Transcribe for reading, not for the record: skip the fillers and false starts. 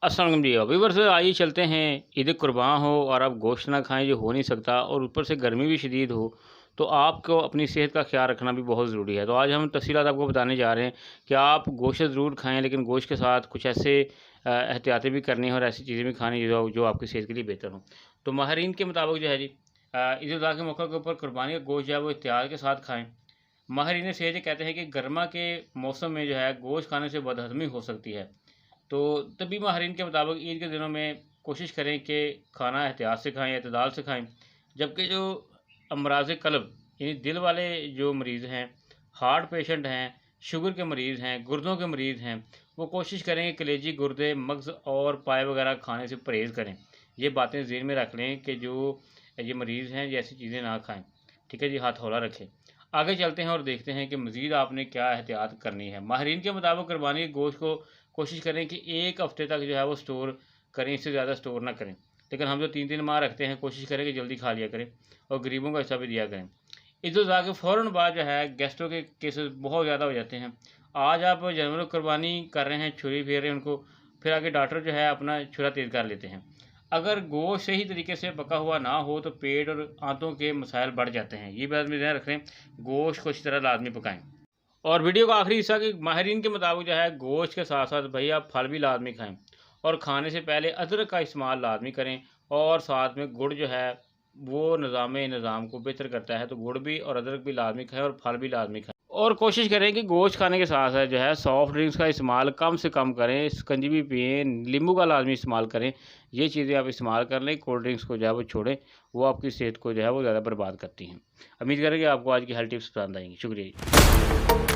अस्सलाम वालेकुम जी। व्यूअर्स, आइए चलते हैं। ईद कुर्बान हो और आप गोश्त ना खाएं, जो हो नहीं सकता, और ऊपर से गर्मी भी शदीद हो, तो आपको अपनी सेहत का ख्याल रखना भी बहुत ज़रूरी है। तो आज हम तफ़सीलात आपको बताने जा रहे हैं कि आप गोश्त ज़रूर खाएं, लेकिन गोश्त के साथ कुछ ऐसे एहतियातें भी करनी हैं और ऐसी चीज़ें भी खानी जो आपकी सेहत के लिए बेहतर हों। तो माहरीन के मुताबिक जो है जी, ईद उल अज़हा के मौके के ऊपर कुर्बानी का गोश्त जो है वो एहतियात के साथ खाएँ। माहरीन सेहत ये कहते हैं कि गर्मा के मौसम में जो है गोश्त खाने से बदहज़मी हो सकती है। तो तभी माहरीन के मुताबिक ईद के दिनों में कोशिश करें कि खाना एहतियात से खाएँ, एतदाल से खाएँ। जबकि जो अमराज़ क़ल्ब यानी दिल वाले जो मरीज़ हैं, हार्ट पेशेंट हैं, शुगर के मरीज़ हैं, गुर्दों के मरीज़ हैं, वो कोशिश करें कि कलेजी, गुर्दे, मग़ज़ और पाए वगैरह खाने से परहेज़ करें। ये बातें ज़हन में रख लें कि जो ये मरीज़ हैं, ये ऐसी चीज़ें ना खाएँ। ठीक है जी, हाथ हौला रखें। आगे चलते हैं और देखते हैं कि मज़ीद आपने क्या एहतियात करनी है। माहरीन के मुताबिक कुर्बानी के गोश्त को कोशिश करें कि 1 हफ़्ते तक जो है वो स्टोर करें, इससे ज़्यादा स्टोर ना करें। लेकिन हम जो 3-3 माह रखते हैं, कोशिश करें कि जल्दी खा लिया करें और गरीबों का हिस्सा भी दिया करें। ईद उल अज़हा के फ़ौरन बाद जो है गैस्ट्रो के केसेस बहुत ज़्यादा हो जाते हैं। आज आप जानवरों की कुर्बानी कर रहे हैं, छुरी फेर रहे हैं उनको, फिर आगे डॉक्टर जो है अपना छुरा तेज़ कर लेते हैं। अगर गोश्त सही तरीके से पका हुआ ना हो तो पेट और आंतों के मसाइल बढ़ जाते हैं। ये बात में ध्यान रख लें, गोश्त को अच्छी तरह लाज़मी पकाएँ। और वीडियो का आखिरी हिस्सा कि माहिरीन के मुताबिक जो है गोश्त के साथ साथ भई आप फल भी लाज़मी खाएँ और खाने से पहले अदरक का इस्तेमाल लाज़मी करें, और साथ में गुड़ जो है वो निज़ाम को बेहतर करता है, तो गुड़ भी और अदरक भी लाज़मी खाएँ और फल भी लाज़मी खाएँ। और कोशिश करें कि गोश्त खाने के साथ साथ जो है सॉफ्ट ड्रिंक्स का इस्तेमाल कम से कम करें, शिकंजी भी पिएँ, नींबू का लाज़मी इस्तेमाल करें। ये चीज़ें आप इस्तेमाल कर लें, कोल्ड ड्रिंक्स को जो है वो छोड़ें, वो आपकी सेहत को जो है वो ज़्यादा बर्बाद करती हैं। उम्मीद करें कि आपको आज की हेल्थ टिप्स पसंद आएँगी। शुक्रिया जी।